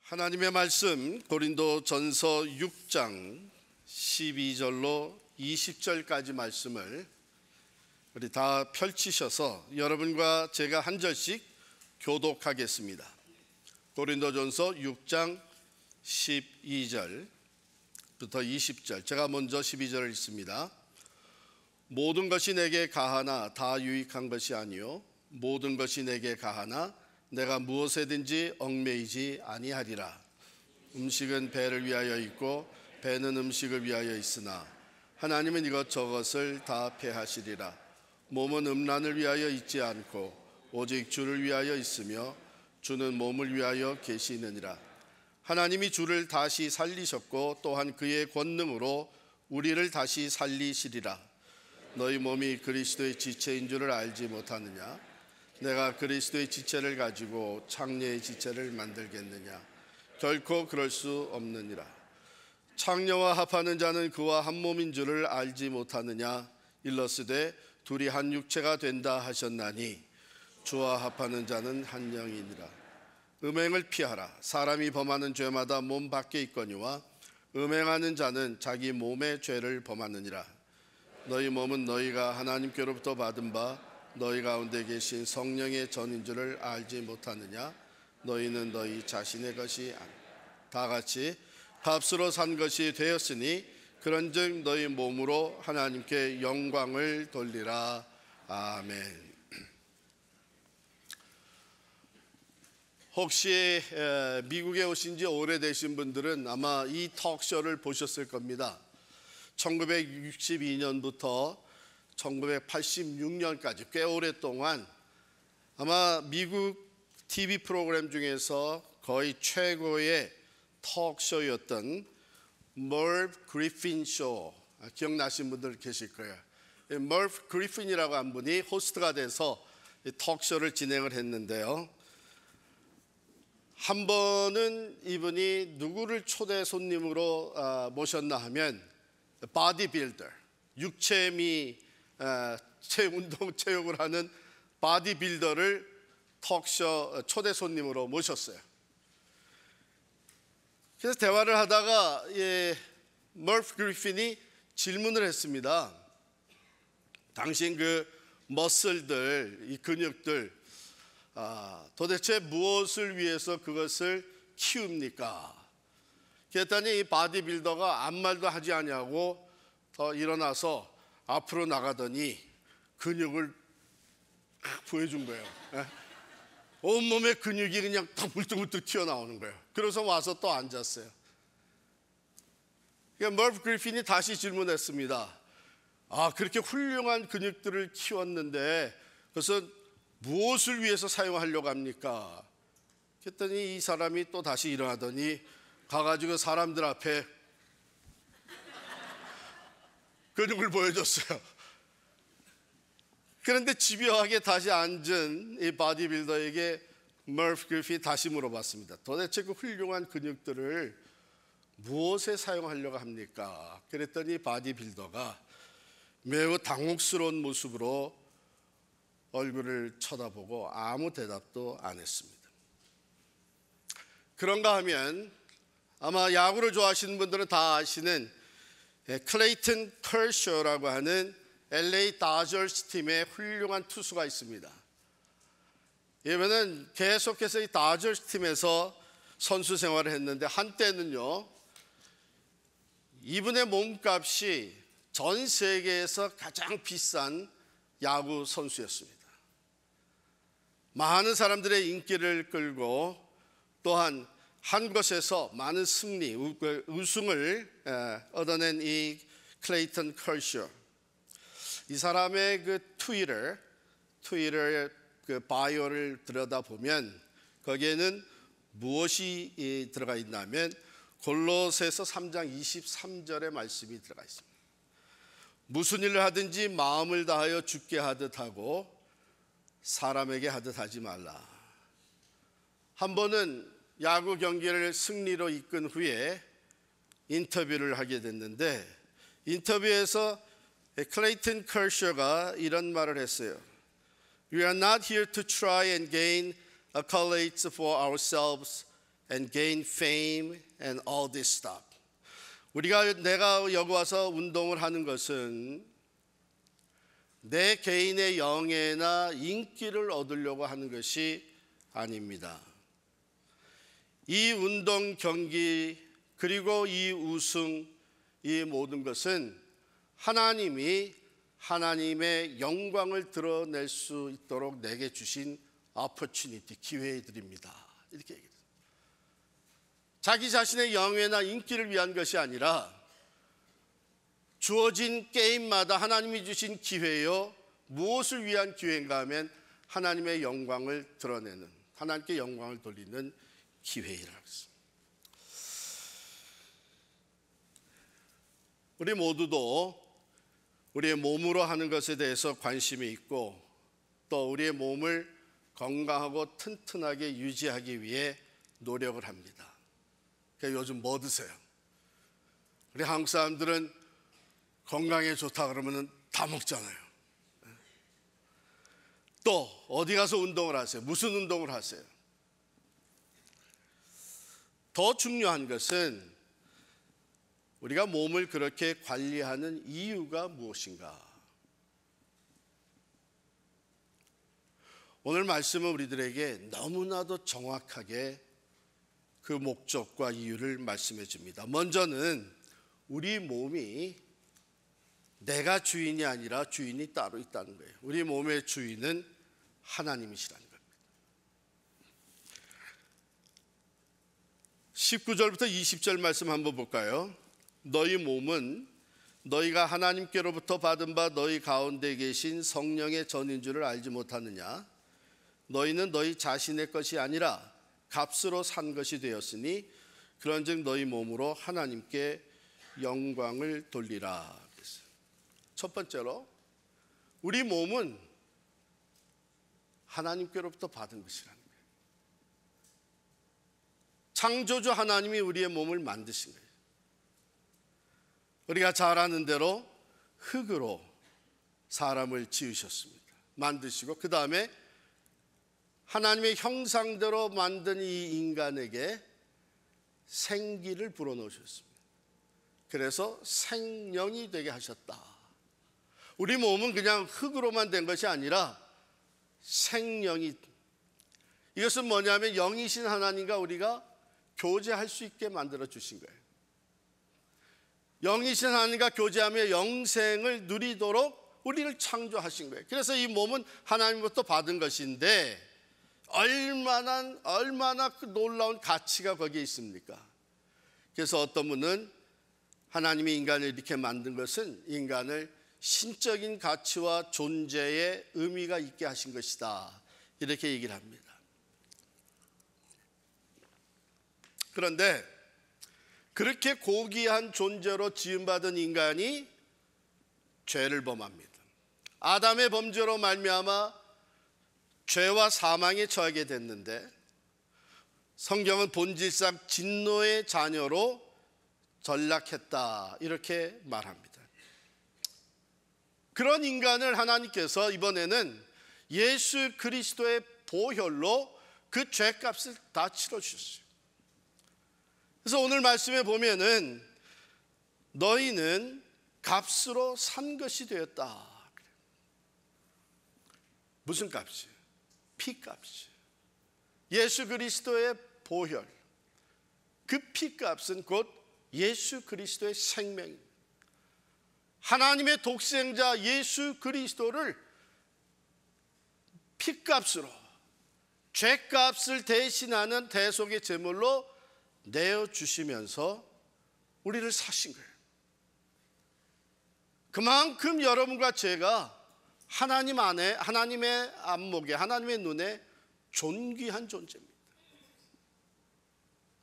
하나님의 말씀 고린도전서 6장 12절로 20절까지 말씀을 우리 다 펼치셔서 여러분과 제가 한 절씩 교독하겠습니다. 고린도전서 6장 12절부터 20절, 제가 먼저 12절을 읽습니다. 모든 것이 내게 가하나 다 유익한 것이 아니요 모든 것이 내게 가하나 내가 무엇에든지 얽매이지 아니하리라. 음식은 배를 위하여 있고 배는 음식을 위하여 있으나 하나님은 이것저것을 다 패하시리라. 몸은 음란을 위하여 있지 않고 오직 주를 위하여 있으며 주는 몸을 위하여 계시느니라. 하나님이 주를 다시 살리셨고 또한 그의 권능으로 우리를 다시 살리시리라. 너희 몸이 그리스도의 지체인 줄을 알지 못하느냐? 내가 그리스도의 지체를 가지고 창녀의 지체를 만들겠느냐? 결코 그럴 수 없느니라. 창녀와 합하는 자는 그와 한 몸인 줄을 알지 못하느냐? 일러스되 둘이 한 육체가 된다 하셨나니 주와 합하는 자는 한 영이니라. 음행을 피하라. 사람이 범하는 죄마다 몸 밖에 있거니와 음행하는 자는 자기 몸의 죄를 범하느니라. 너희 몸은 너희가 하나님께로부터 받은 바 너희 가운데 계신 성령의 전인 줄을 알지 못하느냐? 너희는 너희 자신의 것이 다 같이 값으로 산 것이 되었으니 그런즉 너희 몸으로 하나님께 영광을 돌리라. 아멘. 혹시 미국에 오신 지 오래되신 분들은 아마 이 톡쇼를 보셨을 겁니다. 1962년부터 1986년까지 꽤 오랫동안 아마 미국 TV 프로그램 중에서 거의 최고의 톡쇼였던 머브 그리핀 쇼, 기억나신 분들 계실 거예요. 머브 그리핀이라고 한 분이 호스트가 돼서 톡쇼를 진행을 했는데요. 한 번은 이분이 누구를 초대 손님으로 모셨나 하면 바디빌더, 육체미 운동 체육을 하는 바디빌더를 톡쇼 초대 손님으로 모셨어요. 그래서 대화를 하다가 머프 그리핀이 질문을 했습니다. 당신 그 머슬들, 이 근육들 도대체 무엇을 위해서 그것을 키웁니까? 그랬더니 이 바디빌더가 아무 말도 하지 않냐고 더 일어나서 앞으로 나가더니 근육을 보여준 거예요. 온몸에 근육이 그냥 다 불뚝불뚝 튀어나오는 거예요. 그래서 와서 또 앉았어요. 그러니까 머프 그리핀이 다시 질문했습니다. 그렇게 훌륭한 근육들을 키웠는데 그것은 무엇을 위해서 사용하려고 합니까? 그랬더니 이 사람이 또 다시 일어나더니 가가지고 사람들 앞에 근육을 보여줬어요. 그런데 집요하게 다시 앉은 이 바디빌더에게 머프 그리핀이 다시 물어봤습니다. 도대체 그 훌륭한 근육들을 무엇에 사용하려고 합니까? 그랬더니 바디빌더가 매우 당혹스러운 모습으로 얼굴을 쳐다보고 아무 대답도 안 했습니다. 그런가 하면 아마 야구를 좋아하시는 분들은 다 아시는 클레이튼 커쇼라고 하는 LA 다저스 팀의 훌륭한 투수가 있습니다. 이분은 계속해서 이 다저스 팀에서 선수 생활을 했는데 한때는요, 이분의 몸값이 전 세계에서 가장 비싼 야구 선수였습니다. 많은 사람들의 인기를 끌고 또한 한 것에서 많은 승리, 우승을 얻어낸 이 클레이튼 커쇼. 이 사람의 그 트위터의 그 바이오를 들여다보면 거기에는 무엇이 들어가 있냐면 골로새서 3장 23절의 말씀이 들어가 있습니다. 무슨 일을 하든지 마음을 다하여 주께 하듯 하고 사람에게 하듯 하지 말라. 한 번은 야구 경기를 승리로 이끈 후에 인터뷰를 하게 됐는데 인터뷰에서 클레이튼 커쇼가 이런 말을 했어요. We are not here to try and gain accolades for ourselves and gain fame and all this stuff. 내가 여기 와서 운동을 하는 것은 내 개인의 영예나 인기를 얻으려고 하는 것이 아닙니다. 이 운동 경기 그리고 이 우승, 이 모든 것은 하나님이 하나님의 영광을 드러낼 수 있도록 내게 주신 opportunity, 기회들입니다. 이렇게 얘기해요. 자기 자신의 영예나 인기를 위한 것이 아니라 주어진 게임마다 하나님이 주신 기회요. 무엇을 위한 기회인가 하면 하나님의 영광을 드러내는, 하나님께 영광을 돌리는 기회이라고 했습니다. 우리 모두도 우리의 몸으로 하는 것에 대해서 관심이 있고 또 우리의 몸을 건강하고 튼튼하게 유지하기 위해 노력을 합니다. 그러니까 요즘 뭐 드세요? 우리 한국 사람들은 건강에 좋다 그러면 다 먹잖아요. 또 어디 가서 운동을 하세요? 무슨 운동을 하세요? 더 중요한 것은 우리가 몸을 그렇게 관리하는 이유가 무엇인가? 오늘 말씀은 우리들에게 너무나도 정확하게 그 목적과 이유를 말씀해 줍니다. 먼저는 우리 몸이 내가 주인이 아니라 주인이 따로 있다는 거예요. 우리 몸의 주인은 하나님이시라는 겁니다. 19절부터 20절 말씀 한번 볼까요? 너희 몸은 너희가 하나님께로부터 받은 바 너희 가운데 계신 성령의 전인 줄을 알지 못하느냐? 너희는 너희 자신의 것이 아니라 값으로 산 것이 되었으니 그런즉 너희 몸으로 하나님께 영광을 돌리라. 첫 번째로 우리 몸은 하나님께로부터 받은 것이라는 거예요. 창조주 하나님이 우리의 몸을 만드신 거예요. 우리가 잘 아는 대로 흙으로 사람을 지으셨습니다. 만드시고 그 다음에 하나님의 형상대로 만든 이 인간에게 생기를 불어넣으셨습니다. 그래서 생명이 되게 하셨다. 우리 몸은 그냥 흙으로만 된 것이 아니라 생명이, 이것은 뭐냐면 영이신 하나님과 우리가 교제할 수 있게 만들어 주신 거예요. 영이신 하나님과 교제하며 영생을 누리도록 우리를 창조하신 거예요. 그래서 이 몸은 하나님부터 받은 것인데 얼마나 그 놀라운 가치가 거기에 있습니까? 그래서 어떤 분은 하나님이 인간을 이렇게 만든 것은 인간을 신적인 가치와 존재의 의미가 있게 하신 것이다, 이렇게 얘기를 합니다. 그런데 그렇게 고귀한 존재로 지음받은 인간이 죄를 범합니다. 아담의 범죄로 말미암아 죄와 사망에 처하게 됐는데 성경은 본질상 진노의 자녀로 전락했다, 이렇게 말합니다. 그런 인간을 하나님께서 이번에는 예수 그리스도의 보혈로 그 죄값을 다 치러주셨어요. 그래서 오늘 말씀에 보면은 너희는 값으로 산 것이 되었다. 무슨 값이에요? 피값이에요. 예수 그리스도의 보혈, 그 피값은 곧 예수 그리스도의 생명입니다. 하나님의 독생자 예수 그리스도를 피값으로, 죄값을 대신하는 대속의 제물로 내어주시면서 우리를 사신 거예요. 그만큼 여러분과 제가 하나님 안에, 하나님의 안목에, 하나님의 눈에 존귀한 존재입니다.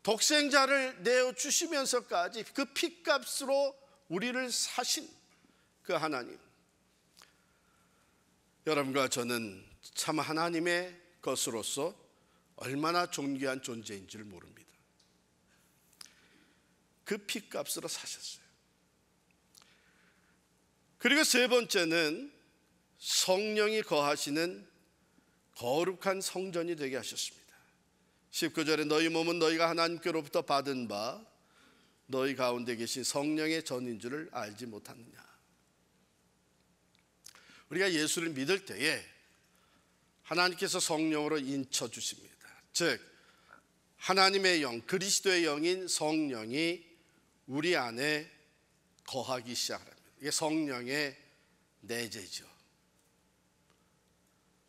독생자를 내어주시면서까지 그 피값으로 우리를 사신 그 하나님, 여러분과 저는 참 하나님의 것으로서 얼마나 존귀한 존재인지를 모릅니다. 그 피값으로 사셨어요. 그리고 세 번째는 성령이 거하시는 거룩한 성전이 되게 하셨습니다. 19절에 너희 몸은 너희가 하나님께로부터 받은 바 너희 가운데 계신 성령의 전인 줄을 알지 못하느냐. 우리가 예수를 믿을 때에 하나님께서 성령으로 인쳐 주십니다. 즉 하나님의 영, 그리스도의 영인 성령이 우리 안에 거하기 시작합니다. 이게 성령의 내재죠.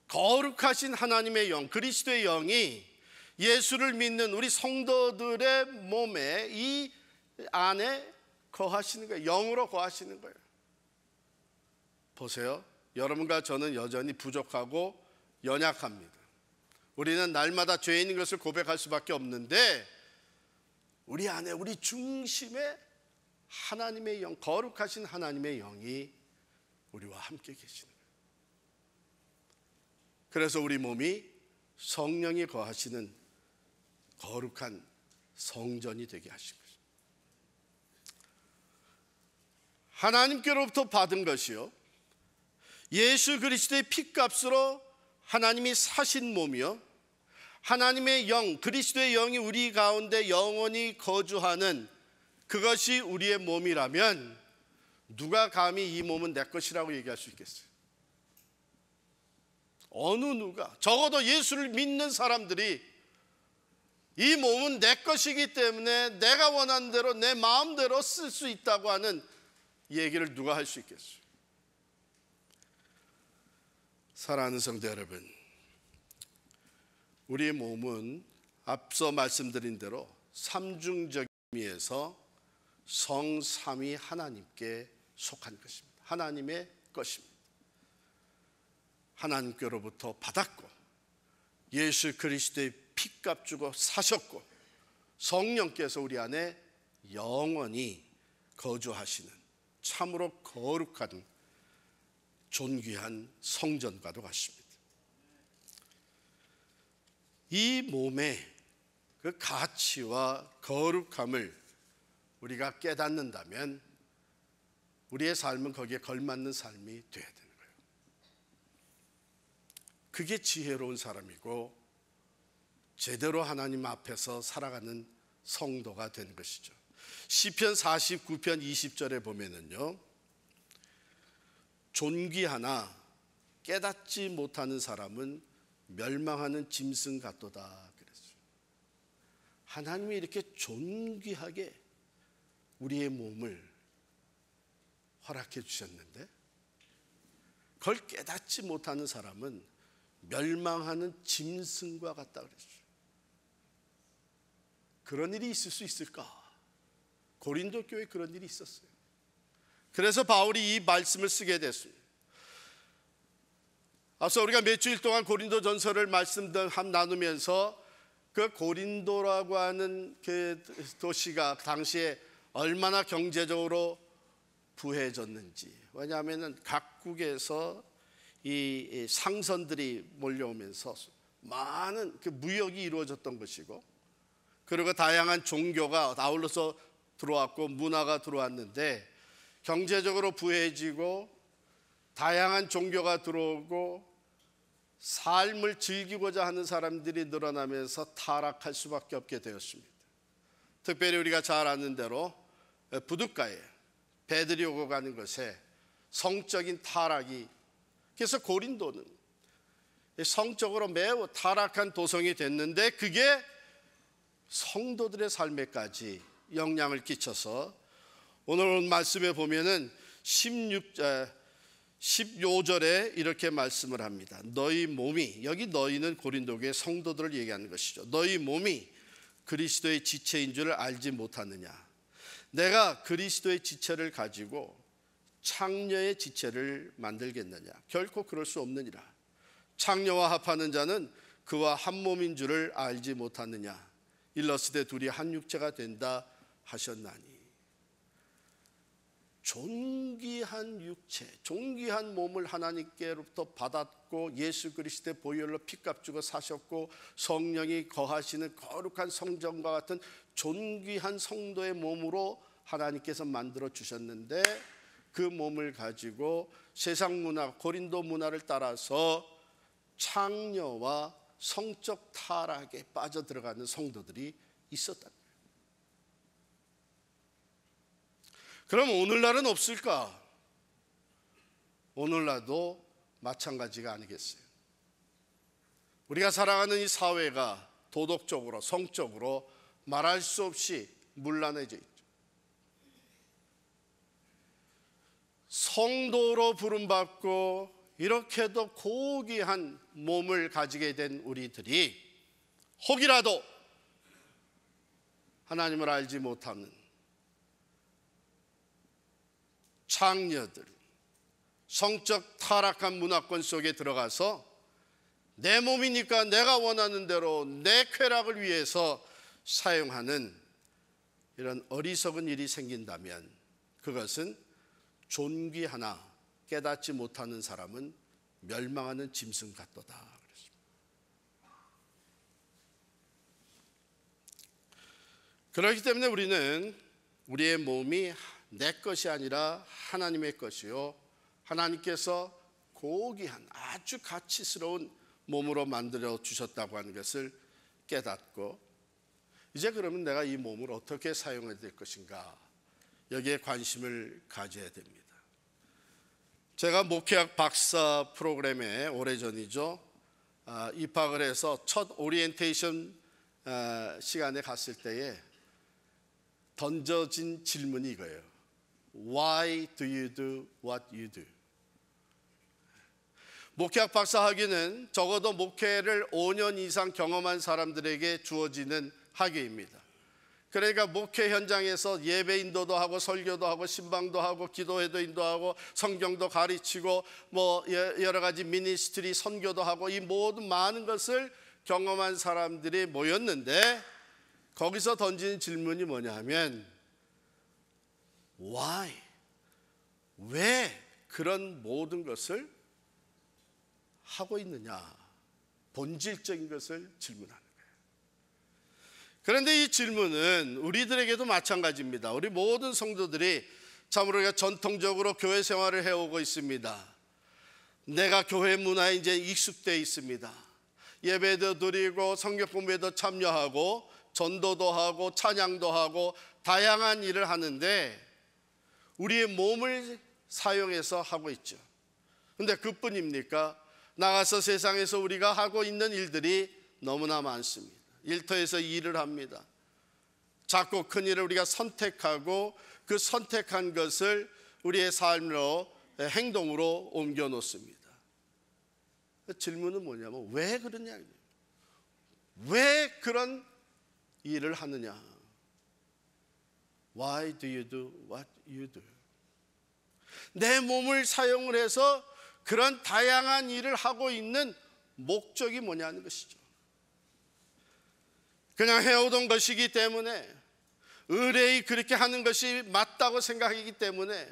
거룩하신 하나님의 영, 그리스도의 영이 예수를 믿는 우리 성도들의 몸에 이 안에 거하시는 거예요. 영으로 거하시는 거예요. 보세요. 여러분과 저는 여전히 부족하고 연약합니다. 우리는 날마다 죄인인 것을 고백할 수밖에 없는데 우리 안에, 우리 중심에 하나님의 영, 거룩하신 하나님의 영이 우리와 함께 계시는 거예요. 그래서 우리 몸이 성령이 거하시는 거룩한 성전이 되게 하신 것입니다. 하나님께로부터 받은 것이요, 예수 그리스도의 피값으로 하나님이 사신 몸이요, 하나님의 영, 그리스도의 영이 우리 가운데 영원히 거주하는 그것이 우리의 몸이라면 누가 감히 이 몸은 내 것이라고 얘기할 수 있겠어요? 어느 누가, 적어도 예수를 믿는 사람들이 이 몸은 내 것이기 때문에 내가 원하는 대로 내 마음대로 쓸 수 있다고 하는 얘기를 누가 할 수 있겠어요? 사랑하는 성도 여러분, 우리의 몸은 앞서 말씀드린 대로 삼중적 의미에서 성삼위 하나님께 속한 것입니다. 하나님의 것입니다. 하나님께로부터 받았고 예수 그리스도의 피값 주고 사셨고 성령께서 우리 안에 영원히 거주하시는 참으로 거룩한 존귀한 성전과도 같습니다. 이 몸의 그 가치와 거룩함을 우리가 깨닫는다면 우리의 삶은 거기에 걸맞는 삶이 되어야 되는 거예요. 그게 지혜로운 사람이고 제대로 하나님 앞에서 살아가는 성도가 되는 것이죠. 시편 49편 20절에 보면은요, 존귀하나 깨닫지 못하는 사람은 멸망하는 짐승 같도다 그랬어요. 하나님이 이렇게 존귀하게 우리의 몸을 허락해 주셨는데 그걸 깨닫지 못하는 사람은 멸망하는 짐승과 같다 그랬어요. 그런 일이 있을 수 있을까? 고린도 교회에 그런 일이 있었어요. 그래서 바울이 이 말씀을 쓰게 됐습니다. 앞서 우리가 몇 주일 동안 고린도 전서를 말씀 나누면서 그 고린도라고 하는 그 도시가 당시에 얼마나 경제적으로 부해졌는지, 왜냐하면 각국에서 이 상선들이 몰려오면서 많은 그 무역이 이루어졌던 것이고, 그리고 다양한 종교가 아울러서 들어왔고 문화가 들어왔는데 경제적으로 부해지고 다양한 종교가 들어오고 삶을 즐기고자 하는 사람들이 늘어나면서 타락할 수밖에 없게 되었습니다. 특별히 우리가 잘 아는 대로 부둣가에 배들이 오고 가는 것에 성적인 타락이, 그래서 고린도는 성적으로 매우 타락한 도성이 됐는데 그게 성도들의 삶에까지 영향을 끼쳐서 오늘 말씀에 보면은 15절에 이렇게 말씀을 합니다. 너희 몸이, 여기 너희는 고린도교의 성도들을 얘기하는 것이죠. 너희 몸이 그리스도의 지체인 줄 알지 못하느냐. 내가 그리스도의 지체를 가지고 창녀의 지체를 만들겠느냐. 결코 그럴 수 없느니라. 창녀와 합하는 자는 그와 한 몸인 줄을 알지 못하느냐. 일러스되 둘이 한 육체가 된다 하셨나니. 존귀한 육체, 존귀한 몸을 하나님께로부터 받았고 예수 그리스도의 보혈로 피값 주고 사셨고 성령이 거하시는 거룩한 성전과 같은 존귀한 성도의 몸으로 하나님께서 만들어 주셨는데 그 몸을 가지고 세상 문화, 고린도 문화를 따라서 창녀와 성적 타락에 빠져들어가는 성도들이 있었다. 그럼 오늘날은 없을까? 오늘날도 마찬가지가 아니겠어요? 우리가 살아가는 이 사회가 도덕적으로, 성적으로 말할 수 없이 문란해져 있죠. 성도로 부름받고 이렇게도 고귀한 몸을 가지게 된 우리들이 혹이라도 하나님을 알지 못하는 창녀들, 성적 타락한 문화권 속에 들어가서 내 몸이니까 내가 원하는 대로 내 쾌락을 위해서 사용하는 이런 어리석은 일이 생긴다면 그것은 존귀 하나 깨닫지 못하는 사람은 멸망하는 짐승 같도다. 그렇기 때문에 우리는 우리의 몸이 내 것이 아니라 하나님의 것이요, 하나님께서 고귀한 아주 가치스러운 몸으로 만들어 주셨다고 하는 것을 깨닫고, 이제 그러면 내가 이 몸을 어떻게 사용해야 될 것인가, 여기에 관심을 가져야 됩니다. 제가 목회학 박사 프로그램에 오래전이죠, 입학을 해서 첫 오리엔테이션 시간에 갔을 때에 던져진 질문이 이거예요. Why do you do what you do? 목회학 박사 학위는 적어도 목회를 5년 이상 경험한 사람들에게 주어지는 학위입니다. 그러니까 목회 현장에서 예배 인도도 하고 설교도 하고 신방도 하고 기도회도 인도하고 성경도 가르치고 뭐 여러 가지 미니스트리 선교도 하고 이 모든 많은 것을 경험한 사람들이 모였는데, 거기서 던지는 질문이 뭐냐 하면 Why? 왜 그런 모든 것을 하고 있느냐, 본질적인 것을 질문하는 거예요. 그런데 이 질문은 우리들에게도 마찬가지입니다. 우리 모든 성도들이 참으로 우리가 전통적으로 교회 생활을 해오고 있습니다. 내가 교회 문화에 이제 익숙되어 있습니다. 예배도 드리고 성경 공부에도 참여하고 전도도 하고 찬양도 하고 다양한 일을 하는데 우리의 몸을 사용해서 하고 있죠. 그런데 그뿐입니까? 나가서 세상에서 우리가 하고 있는 일들이 너무나 많습니다. 일터에서 일을 합니다. 작고 큰 일을 우리가 선택하고 그 선택한 것을 우리의 삶으로, 행동으로 옮겨 놓습니다. 질문은 뭐냐면 왜 그러냐, 왜 그런 일을 하느냐. Why do you do what you do? 내 몸을 사용을 해서 그런 다양한 일을 하고 있는 목적이 뭐냐는 것이죠. 그냥 해오던 것이기 때문에, 의뢰이 그렇게 하는 것이 맞다고 생각하기 때문에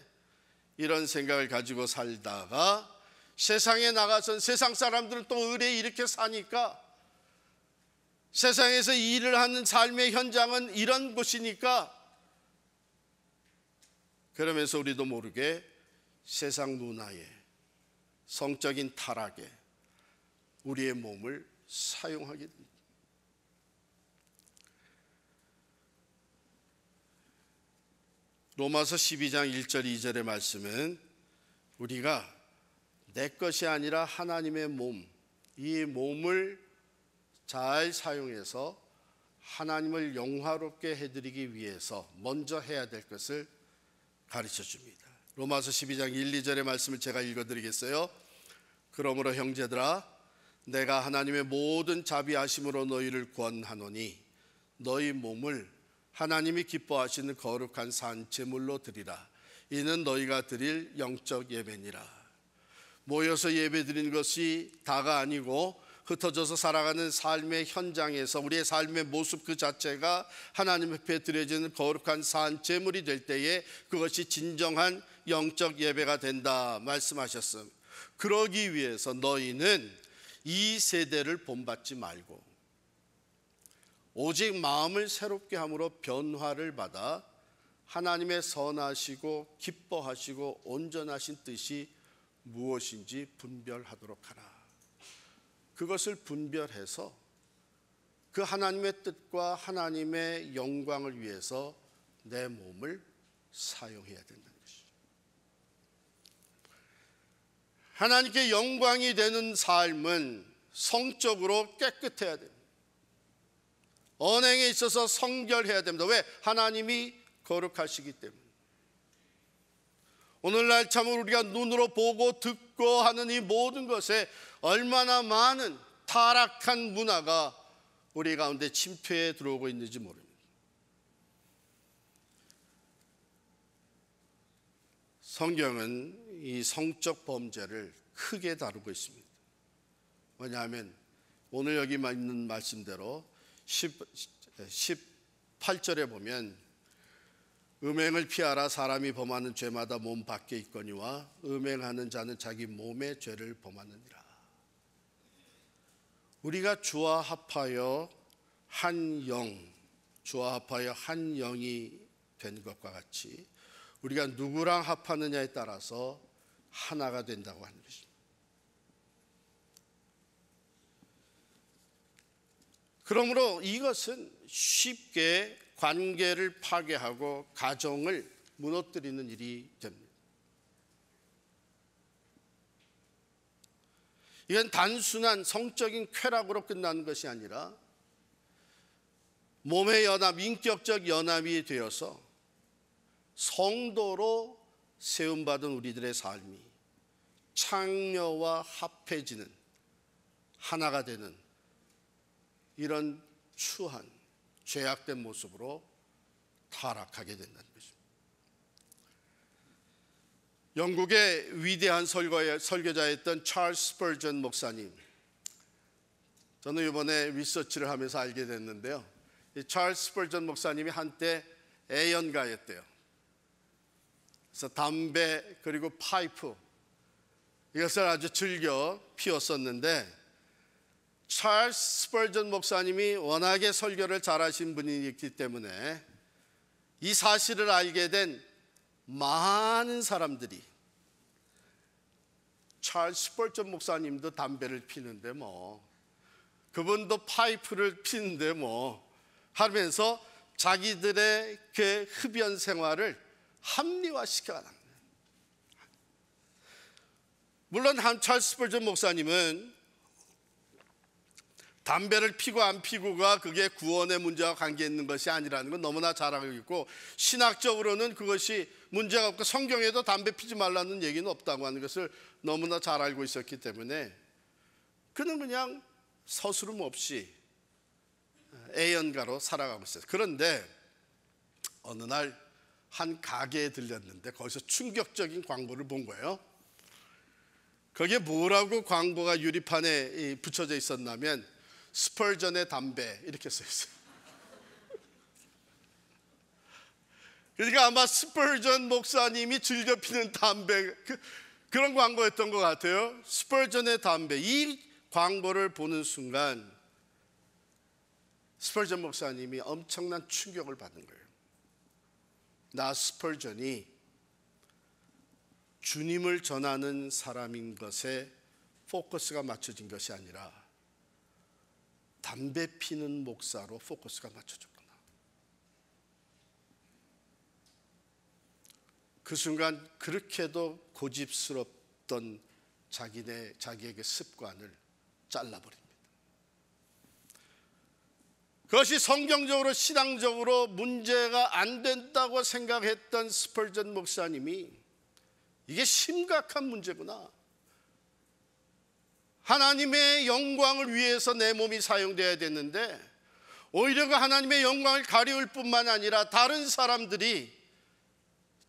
이런 생각을 가지고 살다가 세상에 나가선 세상 사람들은 또 의뢰이 이렇게 사니까, 세상에서 일을 하는 삶의 현장은 이런 곳이니까, 그러면서 우리도 모르게 세상 문화에, 성적인 타락에 우리의 몸을 사용하게 됩니다. 로마서 12장 1절 2절의 말씀은 우리가 내 것이 아니라 하나님의 몸, 이 몸을 잘 사용해서 하나님을 영화롭게 해드리기 위해서 먼저 해야 될 것을 가르쳐 줍니다. 로마서 12장 1, 2절의 말씀을 제가 읽어드리겠어요. 그러므로 형제들아, 내가 하나님의 모든 자비하심으로 너희를 권하노니 너희 몸을 하나님이 기뻐하시는 거룩한 산 제물로 드리라. 이는 너희가 드릴 영적 예배니라. 모여서 예배 드리는 것이 다가 아니고 흩어져서 살아가는 삶의 현장에서 우리의 삶의 모습 그 자체가 하나님 앞에 드려지는 거룩한 산 제물이 될 때에 그것이 진정한 영적 예배가 된다 말씀하셨음. 그러기 위해서 너희는 이 세대를 본받지 말고 오직 마음을 새롭게 함으로 변화를 받아 하나님의 선하시고 기뻐하시고 온전하신 뜻이 무엇인지 분별하도록 하라. 그것을 분별해서 그 하나님의 뜻과 하나님의 영광을 위해서 내 몸을 사용해야 된다는 것이죠. 하나님께 영광이 되는 삶은 성적으로 깨끗해야 됩니다. 언행에 있어서 성결해야 됩니다. 왜? 하나님이 거룩하시기 때문에. 오늘날 참으로 우리가 눈으로 보고 듣고 하는 이 모든 것에 얼마나 많은 타락한 문화가 우리 가운데 침투해 들어오고 있는지 모릅니다. 성경은 이 성적 범죄를 크게 다루고 있습니다. 왜냐하면 오늘 여기 있는 말씀대로 18절에 보면 음행을 피하라. 사람이 범하는 죄마다 몸 밖에 있거니와 음행하는 자는 자기 몸의 죄를 범하느니라. 우리가 주와 합하여 한 영, 주와 합하여 한 영이 된 것과 같이 우리가 누구랑 합하느냐에 따라서 하나가 된다고 하는 것입니다. 그러므로 이것은 쉽게 관계를 파괴하고 가정을 무너뜨리는 일이 됩니다. 이건 단순한 성적인 쾌락으로 끝나는 것이 아니라 몸의 연합, 인격적 연합이 되어서 성도로 세움받은 우리들의 삶이 창녀와 합해지는 하나가 되는 이런 추한 죄악된 모습으로 타락하게 된다는 것입니다. 영국의 위대한 설교자였던 찰스 스퍼전 목사님, 저는 이번에 리서치를 하면서 알게 됐는데요, 이 찰스 스퍼전 목사님이 한때 애연가였대요. 그래서 담배 그리고 파이프 이것을 아주 즐겨 피웠었는데, 찰스 스퍼전 목사님이 워낙에 설교를 잘하신 분이기 때문에 이 사실을 알게 된 많은 사람들이 찰스 스퍼전 목사님도 담배를 피는데 뭐, 그분도 파이프를 피는데 뭐 하면서 자기들의 그 흡연 생활을 합리화시켜가는 거예요. 물론 찰스 스퍼전 목사님은 담배를 피고 안 피고가 그게 구원의 문제와 관계 있는 것이 아니라는 건 너무나 잘 알고 있고, 신학적으로는 그것이 문제가 없고 성경에도 담배 피지 말라는 얘기는 없다고 하는 것을 너무나 잘 알고 있었기 때문에 그는 그냥 서스름 없이 애연가로 살아가고 있었어요. 그런데 어느 날 한 가게에 들렸는데 거기서 충격적인 광고를 본 거예요. 거기에 뭐라고 광고가 유리판에 붙여져 있었냐면 스퍼전의 담배 이렇게 써 있어요. 그러니까 아마 스퍼전 목사님이 즐겨 피는 담배, 그런 광고였던 것 같아요. 스퍼전의 담배. 이 광고를 보는 순간 스퍼전 목사님이 엄청난 충격을 받은 거예요. 나 스퍼전이 주님을 전하는 사람인 것에 포커스가 맞춰진 것이 아니라 담배 피는 목사로 포커스가 맞춰졌구나. 그 순간 그렇게도 고집스럽던 자기에게 습관을 잘라버립니다. 그것이 성경적으로 신앙적으로 문제가 안 된다고 생각했던 스퍼전 목사님이 이게 심각한 문제구나, 하나님의 영광을 위해서 내 몸이 사용되어야 되는데 오히려 그 하나님의 영광을 가리울 뿐만 아니라 다른 사람들이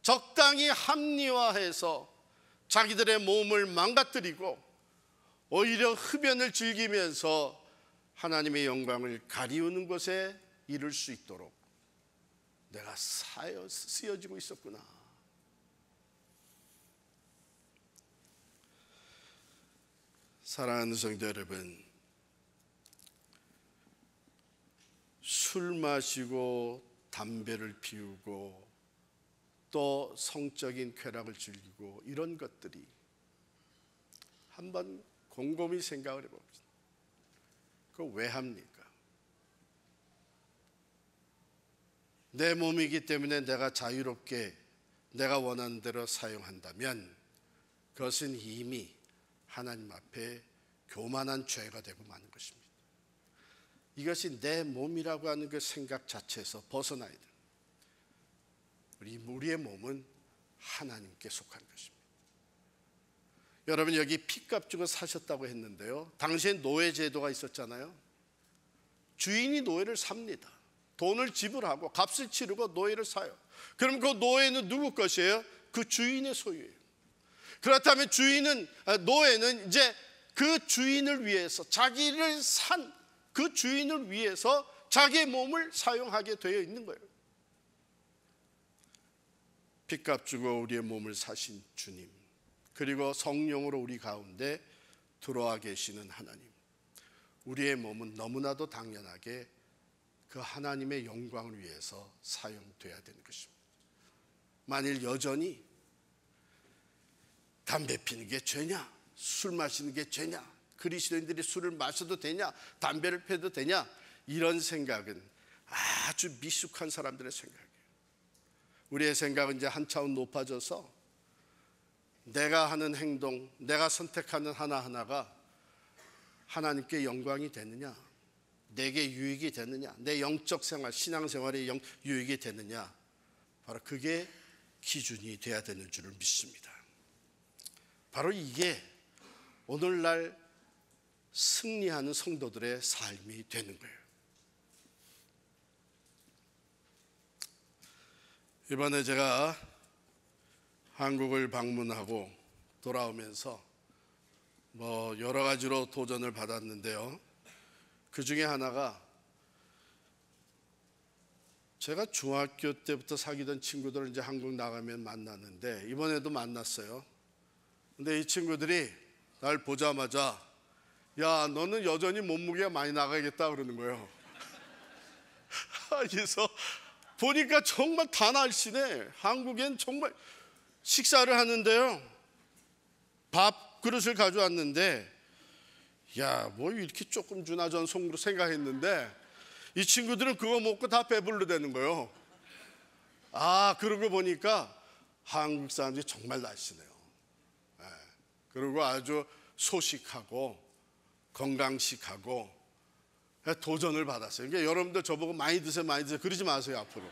적당히 합리화해서 자기들의 몸을 망가뜨리고 오히려 흡연을 즐기면서 하나님의 영광을 가리우는 것에 이를 수 있도록 내가 쓰여지고 있었구나. 사랑하는 성도 여러분, 술 마시고 담배를 피우고 또 성적인 쾌락을 즐기고 이런 것들이 한번 곰곰이 생각을 해봅시다. 그거 왜 합니까? 내 몸이기 때문에 내가 자유롭게 내가 원하는 대로 사용한다면 그것은 이미 하나님 앞에 교만한 죄가 되고 마는 것입니다. 이것이 내 몸이라고 하는 그 생각 자체에서 벗어나야 돼요. 우리의 몸은 하나님께 속한 것입니다. 여러분, 여기 피값 주고 사셨다고 했는데요, 당시엔 노예 제도가 있었잖아요. 주인이 노예를 삽니다. 돈을 지불하고 값을 치르고 노예를 사요. 그럼 그 노예는 누구 것이에요? 그 주인의 소유예요. 그렇다면 노예는 이제 그 주인을 위해서, 자기를 산 그 주인을 위해서 자기의 몸을 사용하게 되어 있는 거예요. 핏값 주고 우리의 몸을 사신 주님, 그리고 성령으로 우리 가운데 들어와 계시는 하나님, 우리의 몸은 너무나도 당연하게 그 하나님의 영광을 위해서 사용돼야 되는 것입니다. 만일 여전히 담배 피는 게 죄냐, 술 마시는 게 죄냐, 그리스도인들이 술을 마셔도 되냐, 담배를 피워도 되냐, 이런 생각은 아주 미숙한 사람들의 생각이에요. 우리의 생각은 이제 한 차원 높아져서 내가 하는 행동, 내가 선택하는 하나하나가 하나님께 영광이 되느냐, 내게 유익이 되느냐, 내 영적 생활, 신앙생활에 유익이 되느냐, 바로 그게 기준이 돼야 되는 줄을 믿습니다. 바로 이게 오늘날 승리하는 성도들의 삶이 되는 거예요. 이번에 제가 한국을 방문하고 돌아오면서 여러 가지로 도전을 받았는데요, 그 중에 하나가 제가 중학교 때부터 사귀던 친구들을 이제 한국 나가면 만났는데, 이번에도 만났어요. 근데 이 친구들이 날 보자마자 야, 너는 여전히 몸무게가 많이 나가겠다 그러는 거예요. 그래서 보니까 정말 다 날씬해. 한국엔 정말 식사를 하는데요, 밥 그릇을 가져왔는데 야, 뭐 이렇게 조금 주나 전 속으로 생각했는데 이 친구들은 그거 먹고 다 배불러대는 거예요. 아, 그런 거 보니까 한국 사람들이 정말 날씬해요. 그리고 아주 소식하고 건강식하고 도전을 받았어요. 그러니까 여러분들 저보고 많이 드세요, 많이 드세요 그러지 마세요, 앞으로.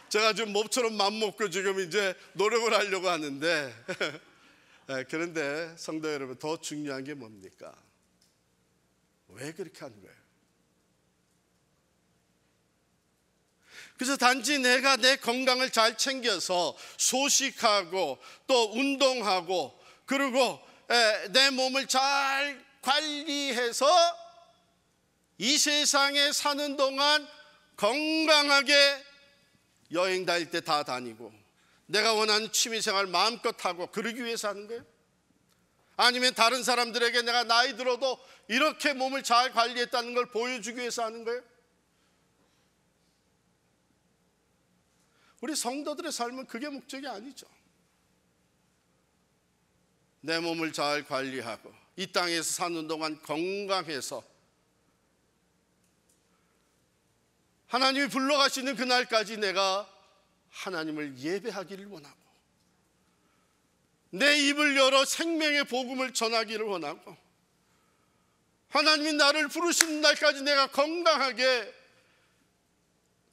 제가 지금 몹처럼 맘먹고 지금 이제 노력을 하려고 하는데 그런데 성도 여러분, 더 중요한 게 뭡니까? 왜 그렇게 하는 거예요? 그래서 단지 내가 내 건강을 잘 챙겨서 소식하고 또 운동하고 그리고 내 몸을 잘 관리해서 이 세상에 사는 동안 건강하게 여행 다닐 때 다 다니고 내가 원하는 취미생활 마음껏 하고 그러기 위해서 하는 거예요? 아니면 다른 사람들에게 내가 나이 들어도 이렇게 몸을 잘 관리했다는 걸 보여주기 위해서 하는 거예요? 우리 성도들의 삶은 그게 목적이 아니죠. 내 몸을 잘 관리하고 이 땅에서 사는 동안 건강해서 하나님이 불러가시는 그날까지 내가 하나님을 예배하기를 원하고 내 입을 열어 생명의 복음을 전하기를 원하고 하나님이 나를 부르시는 날까지 내가 건강하게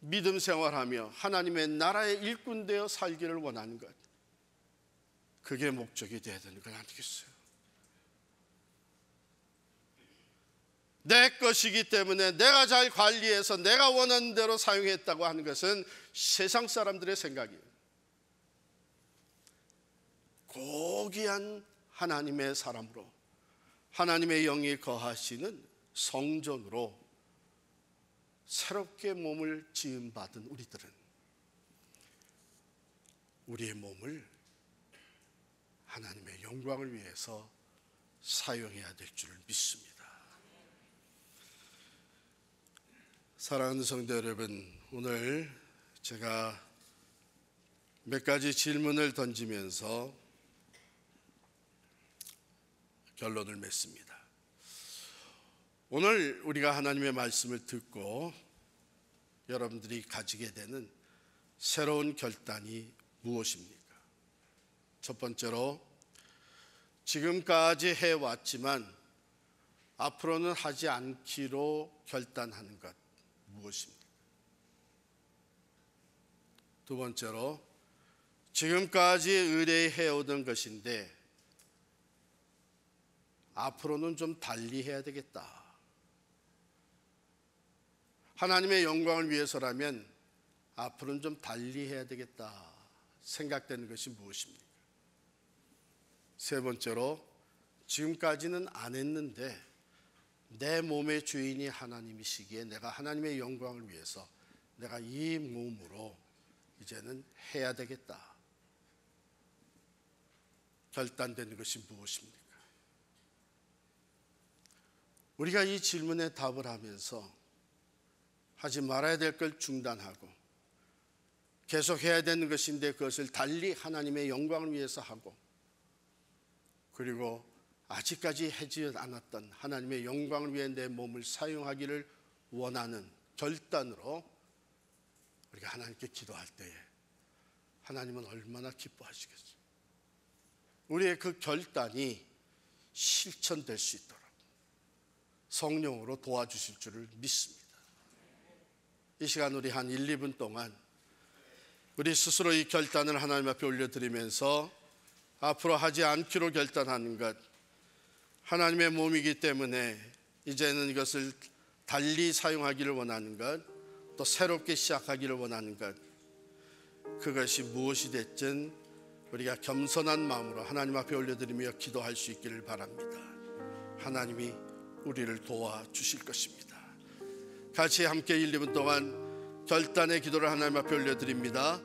믿음 생활하며 하나님의 나라의 일꾼 되어 살기를 원하는 것, 그게 목적이 되어야 되는 건 아니겠어요? 내 것이기 때문에 내가 잘 관리해서 내가 원하는 대로 사용했다고 하는 것은 세상 사람들의 생각이에요. 고귀한 하나님의 사람으로 하나님의 영이 거하시는 성전으로 새롭게 몸을 지음받은 우리들은 우리의 몸을 하나님의 영광을 위해서 사용해야 될 줄을 믿습니다. 사랑하는 성도 여러분, 오늘 제가 몇 가지 질문을 던지면서 결론을 맺습니다. 오늘 우리가 하나님의 말씀을 듣고 여러분들이 가지게 되는 새로운 결단이 무엇입니까? 첫 번째로 지금까지 해왔지만 앞으로는 하지 않기로 결단하는 것 무엇입니까? 두 번째로 지금까지 의뢰해오던 것인데 앞으로는 좀 달리 해야 되겠다. 하나님의 영광을 위해서라면 앞으로는 좀 달리 해야 되겠다 생각되는 것이 무엇입니까? 세 번째로 지금까지는 안 했는데 내 몸의 주인이 하나님이시기에 내가 하나님의 영광을 위해서 내가 이 몸으로 이제는 해야 되겠다 결단되는 것이 무엇입니까? 우리가 이 질문에 답을 하면서 하지 말아야 될 걸 중단하고 계속 해야 되는 것인데 그것을 달리 하나님의 영광을 위해서 하고 그리고 아직까지 하지 않았던 하나님의 영광을 위해 내 몸을 사용하기를 원하는 결단으로 우리가 하나님께 기도할 때에 하나님은 얼마나 기뻐하시겠어요. 우리의 그 결단이 실천될 수 있도록 성령으로 도와주실 줄을 믿습니다. 이 시간 우리 한 1, 2분 동안 우리 스스로 이 결단을 하나님 앞에 올려드리면서 앞으로 하지 않기로 결단하는 것, 하나님의 몸이기 때문에 이제는 이것을 달리 사용하기를 원하는 것, 또 새롭게 시작하기를 원하는 것, 그것이 무엇이 됐든 우리가 겸손한 마음으로 하나님 앞에 올려드리며 기도할 수 있기를 바랍니다. 하나님이 우리를 도와주실 것입니다. 같이 함께 1, 2분 동안 결단의 기도를 하나님 앞에 올려드립니다.